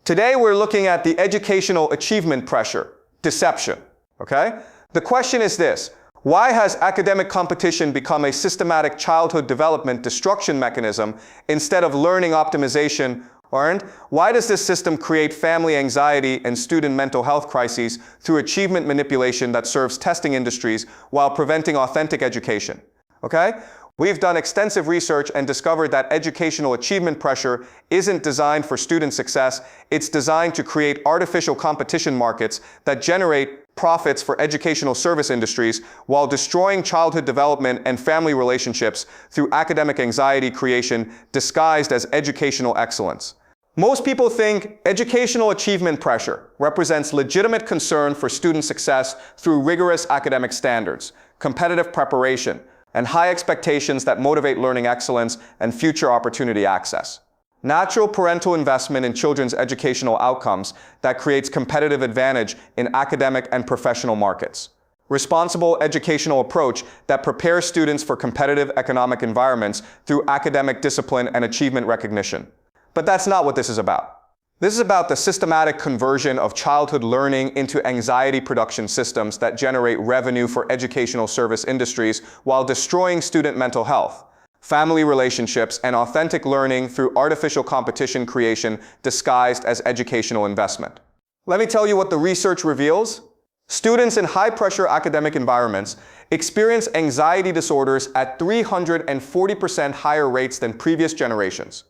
Today we're looking at the educational achievement pressure, deception, okay? The question is this: why has academic competition become a systematic childhood development destruction mechanism instead of learning optimization? And why does this system create family anxiety and student mental health crises through achievement manipulation that serves testing industries while preventing authentic education? Okay? We've done extensive research and discovered that educational achievement pressure isn't designed for student success. It's designed to create artificial competition markets that generate profits for educational service industries while destroying childhood development and family relationships through academic anxiety creation disguised as educational excellence. Most people think educational achievement pressure represents legitimate concern for student success through rigorous academic standards, competitive preparation, and high expectations that motivate learning excellence and future opportunity access. Natural parental investment in children's educational outcomes that creates competitive advantage in academic and professional markets. Responsible educational approach that prepares students for competitive economic environments through academic discipline and achievement recognition. But that's not what this is about. This is about the systematic conversion of childhood learning into anxiety production systems that generate revenue for educational service industries while destroying student mental health, family relationships, and authentic learning through artificial competition creation disguised as educational investment. Let me tell you what the research reveals. Students in high-pressure academic environments experience anxiety disorders at 340% higher rates than previous generations,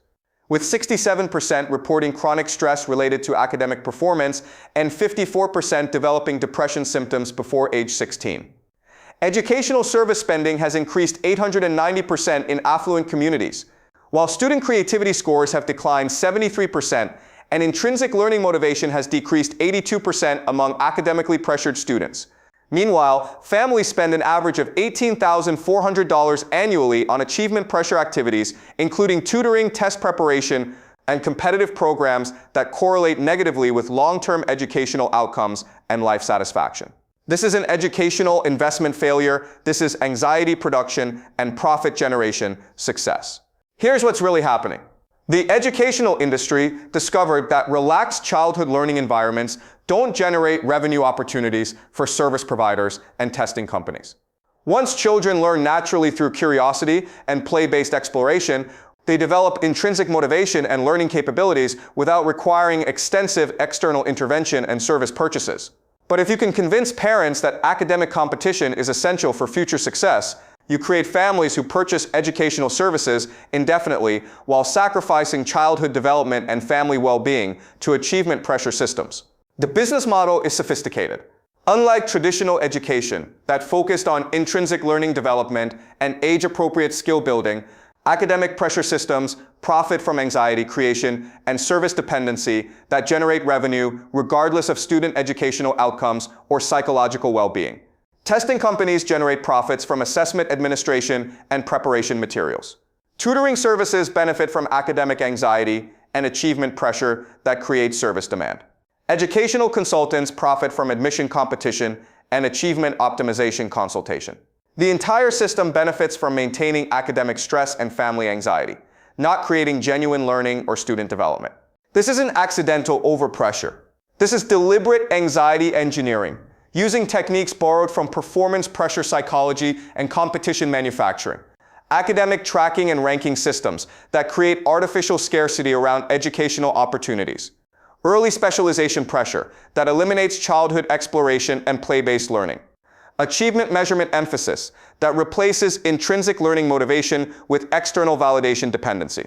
with 67% reporting chronic stress related to academic performance and 54% developing depression symptoms before age 16. Educational service spending has increased 890% in affluent communities, while student creativity scores have declined 73% and intrinsic learning motivation has decreased 82% among academically pressured students. Meanwhile, families spend an average of $18,400 annually on achievement pressure activities, including tutoring, test preparation, and competitive programs that correlate negatively with long-term educational outcomes and life satisfaction. This is an educational investment failure. This is anxiety production and profit generation success. Here's what's really happening. The educational industry discovered that relaxed childhood learning environments don't generate revenue opportunities for service providers and testing companies. Once children learn naturally through curiosity and play-based exploration, they develop intrinsic motivation and learning capabilities without requiring extensive external intervention and service purchases. But if you can convince parents that academic competition is essential for future success, you create families who purchase educational services indefinitely while sacrificing childhood development and family well-being to achievement pressure systems. The business model is sophisticated. Unlike traditional education that focused on intrinsic learning development and age-appropriate skill building, academic pressure systems profit from anxiety creation and service dependency that generate revenue regardless of student educational outcomes or psychological well-being. Testing companies generate profits from assessment administration and preparation materials. Tutoring services benefit from academic anxiety and achievement pressure that creates service demand. Educational consultants profit from admission competition and achievement optimization consultation. The entire system benefits from maintaining academic stress and family anxiety, not creating genuine learning or student development. This isn't accidental overpressure. This is deliberate anxiety engineering, using techniques borrowed from performance pressure psychology and competition manufacturing. Academic tracking and ranking systems that create artificial scarcity around educational opportunities. Early specialization pressure that eliminates childhood exploration and play-based learning. Achievement measurement emphasis that replaces intrinsic learning motivation with external validation dependency.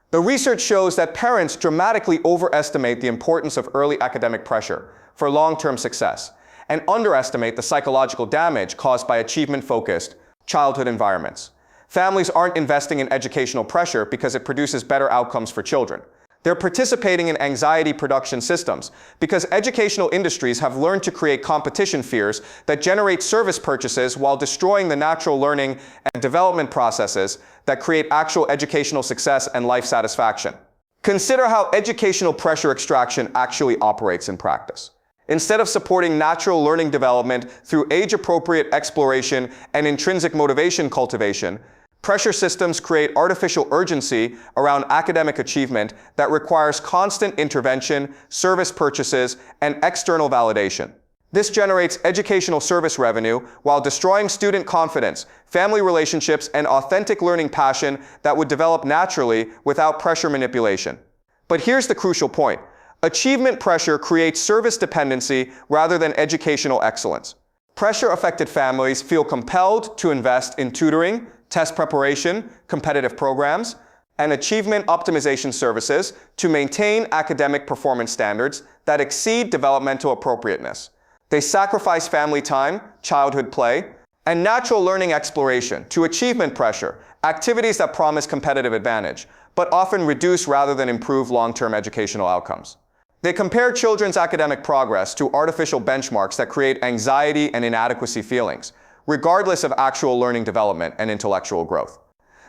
The research shows that parents dramatically overestimate the importance of early academic pressure for long-term success and underestimate the psychological damage caused by achievement-focused childhood environments. Families aren't investing in educational pressure because it produces better outcomes for children. They're participating in anxiety production systems because educational industries have learned to create competition fears that generate service purchases while destroying the natural learning and development processes that create actual educational success and life satisfaction. Consider how educational pressure extraction actually operates in practice. Instead of supporting natural learning development through age-appropriate exploration and intrinsic motivation cultivation, Pressure systems create artificial urgency around academic achievement that requires constant intervention, service purchases, and external validation. This generates educational service revenue while destroying student confidence, family relationships, and authentic learning passion that would develop naturally without pressure manipulation. But here's the crucial point. Achievement pressure creates service dependency rather than educational excellence. Pressure-affected families feel compelled to invest in tutoring, test preparation, competitive programs, and achievement optimization services to maintain academic performance standards that exceed developmental appropriateness. They sacrifice family time, childhood play, and natural learning exploration to achievement pressure, activities that promise competitive advantage, but often reduce rather than improve long-term educational outcomes. They compare children's academic progress to artificial benchmarks that create anxiety and inadequacy feelings, regardless of actual learning development and intellectual growth.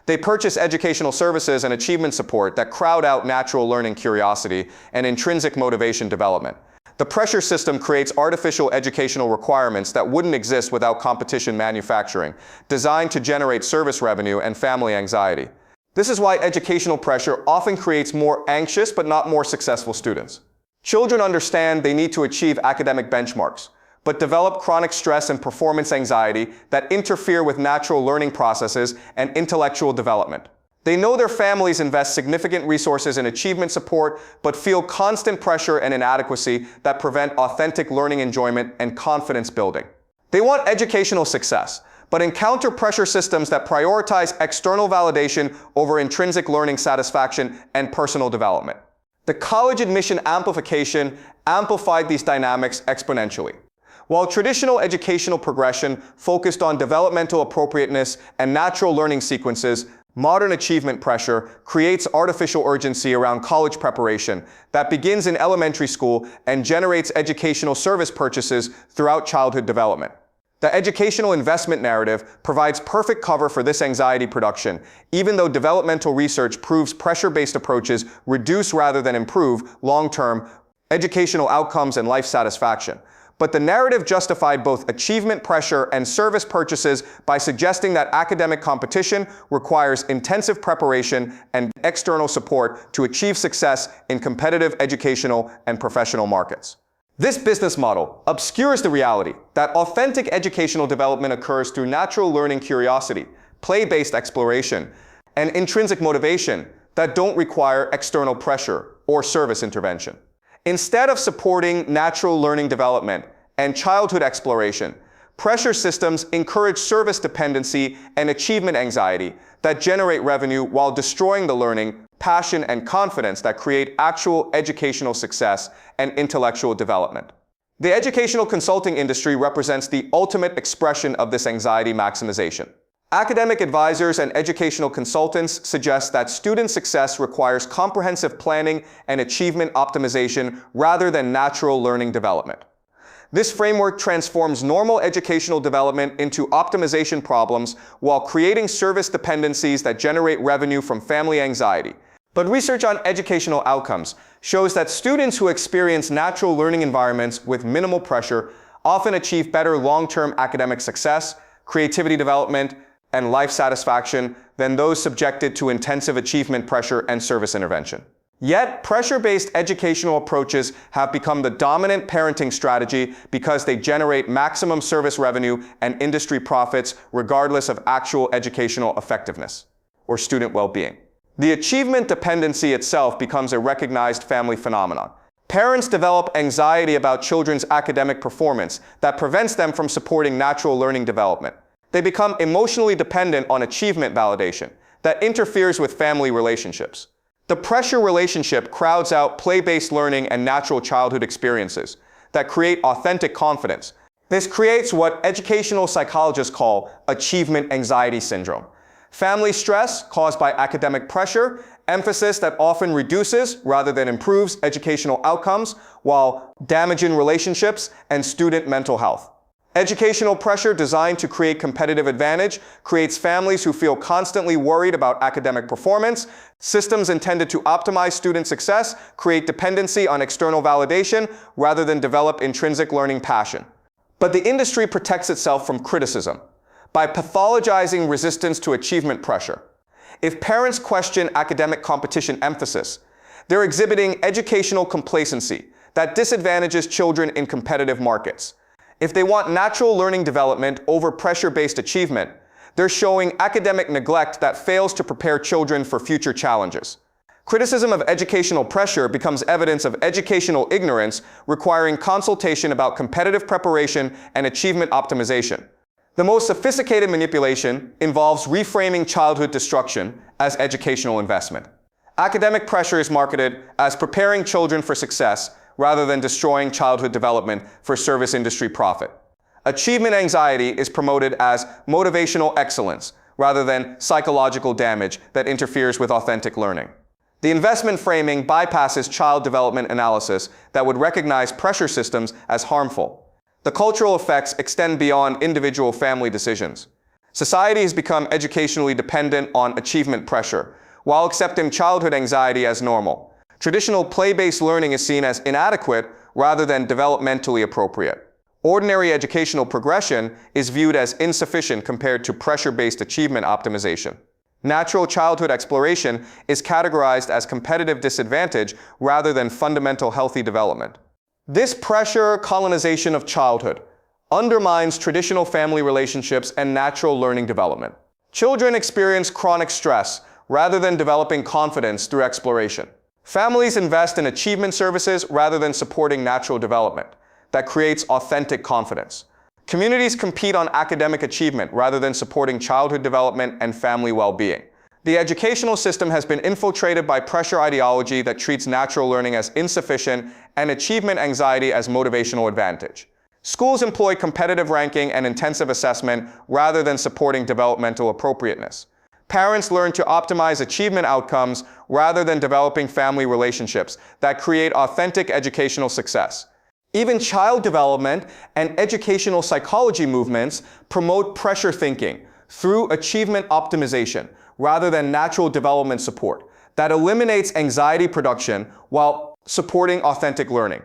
They purchase educational services and achievement support that crowd out natural learning curiosity and intrinsic motivation development. The pressure system creates artificial educational requirements that wouldn't exist without competition manufacturing, designed to generate service revenue and family anxiety. This is why educational pressure often creates more anxious but not more successful students. Children understand they need to achieve academic benchmarks, but develop chronic stress and performance anxiety that interfere with natural learning processes and intellectual development. They know their families invest significant resources in achievement support, but feel constant pressure and inadequacy that prevent authentic learning enjoyment and confidence building. They want educational success, but encounter pressure systems that prioritize external validation over intrinsic learning satisfaction and personal development. The college admission amplification amplified these dynamics exponentially. While traditional educational progression focused on developmental appropriateness and natural learning sequences, modern achievement pressure creates artificial urgency around college preparation that begins in elementary school and generates educational service purchases throughout childhood development. The educational investment narrative provides perfect cover for this anxiety production, even though developmental research proves pressure-based approaches reduce rather than improve long-term educational outcomes and life satisfaction. But the narrative justified both achievement pressure and service purchases by suggesting that academic competition requires intensive preparation and external support to achieve success in competitive educational and professional markets. This business model obscures the reality that authentic educational development occurs through natural learning curiosity, play-based exploration, and intrinsic motivation that don't require external pressure or service intervention. Instead of supporting natural learning development and childhood exploration, pressure systems encourage service dependency and achievement anxiety that generate revenue while destroying the learning, passion, and confidence that create actual educational success and intellectual development. The educational consulting industry represents the ultimate expression of this anxiety maximization. Academic advisors and educational consultants suggest that student success requires comprehensive planning and achievement optimization rather than natural learning development. This framework transforms normal educational development into optimization problems while creating service dependencies that generate revenue from family anxiety. But research on educational outcomes shows that students who experience natural learning environments with minimal pressure often achieve better long-term academic success, creativity development, and life satisfaction than those subjected to intensive achievement pressure and service intervention. Yet, pressure-based educational approaches have become the dominant parenting strategy because they generate maximum service revenue and industry profits regardless of actual educational effectiveness or student well-being. The achievement dependency itself becomes a recognized family phenomenon. Parents develop anxiety about children's academic performance that prevents them from supporting natural learning development. They become emotionally dependent on achievement validation that interferes with family relationships. The pressure relationship crowds out play-based learning and natural childhood experiences that create authentic confidence. This creates what educational psychologists call achievement anxiety syndrome. Family stress caused by academic pressure, emphasis that often reduces rather than improves educational outcomes while damaging relationships and student mental health. Educational pressure designed to create competitive advantage creates families who feel constantly worried about academic performance. Systems intended to optimize student success create dependency on external validation rather than develop intrinsic learning passion. But the industry protects itself from criticism. by pathologizing resistance to achievement pressure. If parents question academic competition emphasis, they're exhibiting educational complacency that disadvantages children in competitive markets. If they want natural learning development over pressure-based achievement, they're showing academic neglect that fails to prepare children for future challenges. Criticism of educational pressure becomes evidence of educational ignorance, requiring consultation about competitive preparation and achievement optimization. The most sophisticated manipulation involves reframing childhood destruction as educational investment. Academic pressure is marketed as preparing children for success rather than destroying childhood development for service industry profit. Achievement anxiety is promoted as motivational excellence rather than psychological damage that interferes with authentic learning. The investment framing bypasses child development analysis that would recognize pressure systems as harmful. The cultural effects extend beyond individual family decisions. Society has become educationally dependent on achievement pressure, while accepting childhood anxiety as normal. Traditional play-based learning is seen as inadequate rather than developmentally appropriate. Ordinary educational progression is viewed as insufficient compared to pressure-based achievement optimization. Natural childhood exploration is categorized as competitive disadvantage rather than fundamental healthy development. This pressure colonization of childhood undermines traditional family relationships and natural learning development. Children experience chronic stress rather than developing confidence through exploration. Families invest in achievement services rather than supporting natural development that creates authentic confidence. Communities compete on academic achievement rather than supporting childhood development and family well-being. The educational system has been infiltrated by pressure ideology that treats natural learning as insufficient and achievement anxiety as motivational advantage. Schools employ competitive ranking and intensive assessment rather than supporting developmental appropriateness. Parents learn to optimize achievement outcomes rather than developing family relationships that create authentic educational success. Even child development and educational psychology movements promote pressure thinking through achievement optimization rather than natural development support that eliminates anxiety production while supporting authentic learning.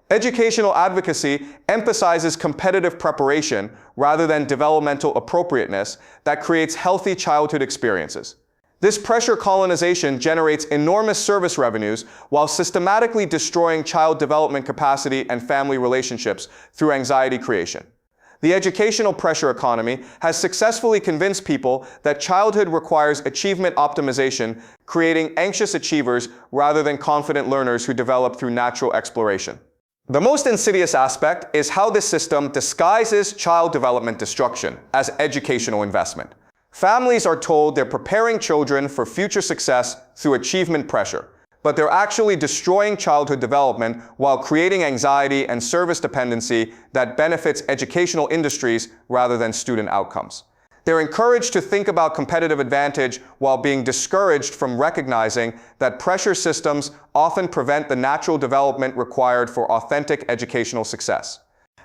Educational advocacy emphasizes competitive preparation rather than developmental appropriateness that creates healthy childhood experiences. This pressure colonization generates enormous service revenues while systematically destroying child development capacity and family relationships through anxiety creation. The educational pressure economy has successfully convinced people that childhood requires achievement optimization, creating anxious achievers rather than confident learners who develop through natural exploration. The most insidious aspect is how this system disguises child development destruction as educational investment. Families are told they're preparing children for future success through achievement pressure, but they're actually destroying childhood development while creating anxiety and service dependency that benefits educational industries rather than student outcomes. They're encouraged to think about competitive advantage while being discouraged from recognizing that pressure systems often prevent the natural development required for authentic educational success.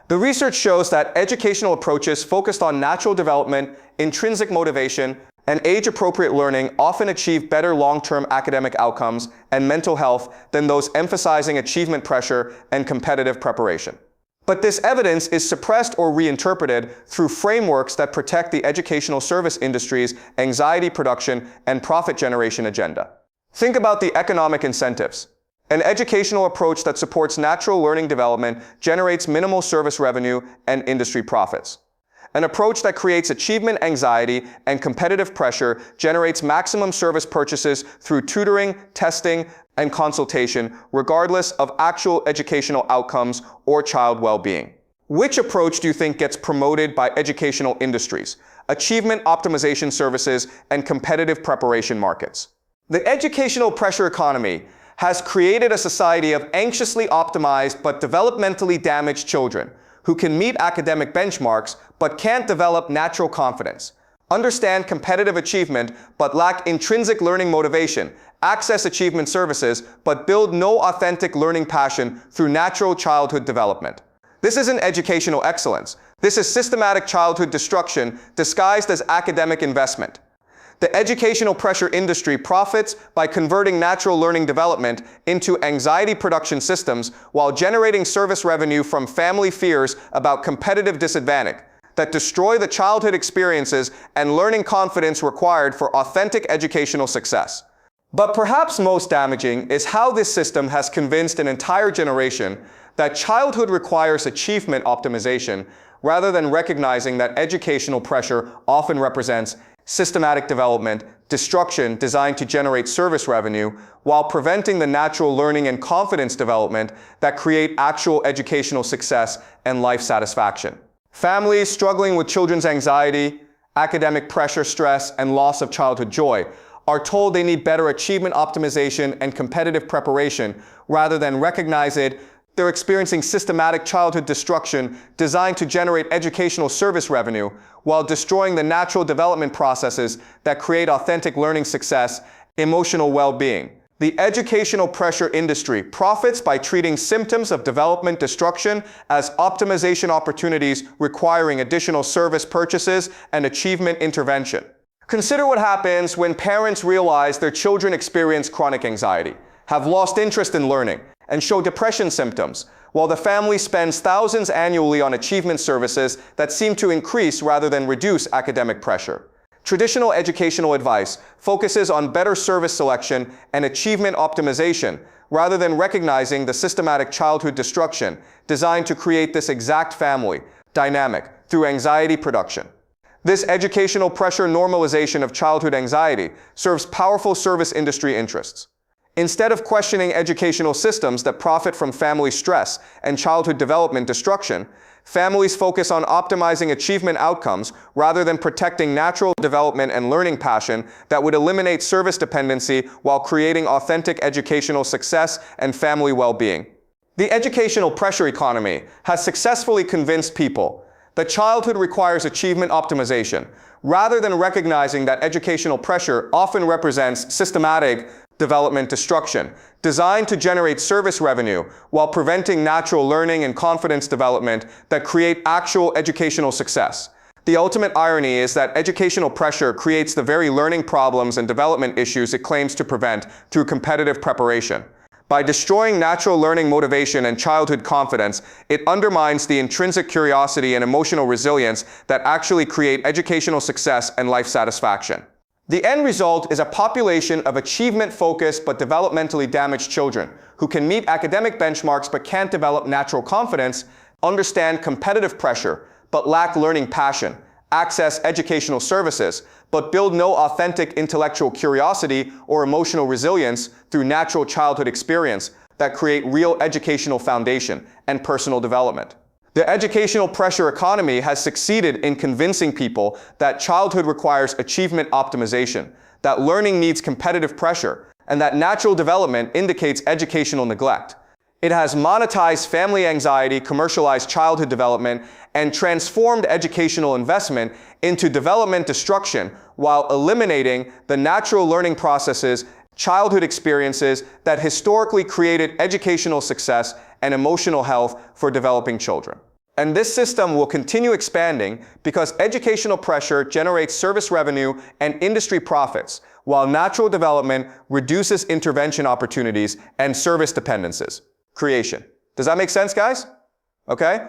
The research shows that educational approaches focused on natural development, intrinsic motivation, and age-appropriate learning often achieve better long-term academic outcomes and mental health than those emphasizing achievement pressure and competitive preparation. But this evidence is suppressed or reinterpreted through frameworks that protect the educational service industry's anxiety production and profit generation agenda. Think about the economic incentives. An educational approach that supports natural learning development generates minimal service revenue and industry profits. An approach that creates achievement anxiety and competitive pressure generates maximum service purchases through tutoring, testing, and consultation, regardless of actual educational outcomes or child well-being. Which approach do you think gets promoted by educational industries, achievement optimization services, and competitive preparation markets? The educational pressure economy has created a society of anxiously optimized but developmentally damaged children who can meet academic benchmarks but can't develop natural confidence, understand competitive achievement but lack intrinsic learning motivation, access achievement services but build no authentic learning passion through natural childhood development. This isn't educational excellence. This is systematic childhood destruction disguised as academic investment. The educational pressure industry profits by converting natural learning development into anxiety production systems while generating service revenue from family fears about competitive disadvantage that destroy the childhood experiences and learning confidence required for authentic educational success. But perhaps most damaging is how this system has convinced an entire generation that childhood requires achievement optimization rather than recognizing that educational pressure often represents systematic development, destruction designed to generate service revenue, while preventing the natural learning and confidence development that create actual educational success and life satisfaction. Families struggling with children's anxiety, academic pressure, stress, and loss of childhood joy are told they need better achievement optimization and competitive preparation rather than recognize it. They're experiencing systematic childhood destruction designed to generate educational service revenue while destroying the natural development processes that create authentic learning success, emotional well-being. The educational pressure industry profits by treating symptoms of development destruction as optimization opportunities requiring additional service purchases and achievement intervention. Consider what happens when parents realize their children experience chronic anxiety, have lost interest in learning, and show depression symptoms, while the family spends thousands annually on achievement services that seem to increase rather than reduce academic pressure. Traditional educational advice focuses on better service selection and achievement optimization rather than recognizing the systematic childhood destruction designed to create this exact family dynamic through anxiety production. This educational pressure normalization of childhood anxiety serves powerful service industry interests. Instead of questioning educational systems that profit from family stress and childhood development destruction, families focus on optimizing achievement outcomes rather than protecting natural development and learning passion that would eliminate service dependency while creating authentic educational success and family well-being. The educational pressure economy has successfully convinced people that childhood requires achievement optimization, rather than recognizing that educational pressure often represents systematic development destruction, designed to generate service revenue while preventing natural learning and confidence development that create actual educational success. The ultimate irony is that educational pressure creates the very learning problems and development issues it claims to prevent through competitive preparation. By destroying natural learning motivation and childhood confidence, it undermines the intrinsic curiosity and emotional resilience that actually create educational success and life satisfaction. The end result is a population of achievement-focused but developmentally damaged children who can meet academic benchmarks but can't develop natural confidence, understand competitive pressure but lack learning passion, access educational services, but build no authentic intellectual curiosity or emotional resilience through natural childhood experience that create real educational foundation and personal development. The educational pressure economy has succeeded in convincing people that childhood requires achievement optimization, that learning needs competitive pressure, and that natural development indicates educational neglect. It has monetized family anxiety, commercialized childhood development, and transformed educational investment into development destruction while eliminating the natural learning processes, childhood experiences that historically created educational success and emotional health for developing children. And this system will continue expanding because educational pressure generates service revenue and industry profits, while natural development reduces intervention opportunities and service dependencies. Creation. Does that make sense, guys? Okay?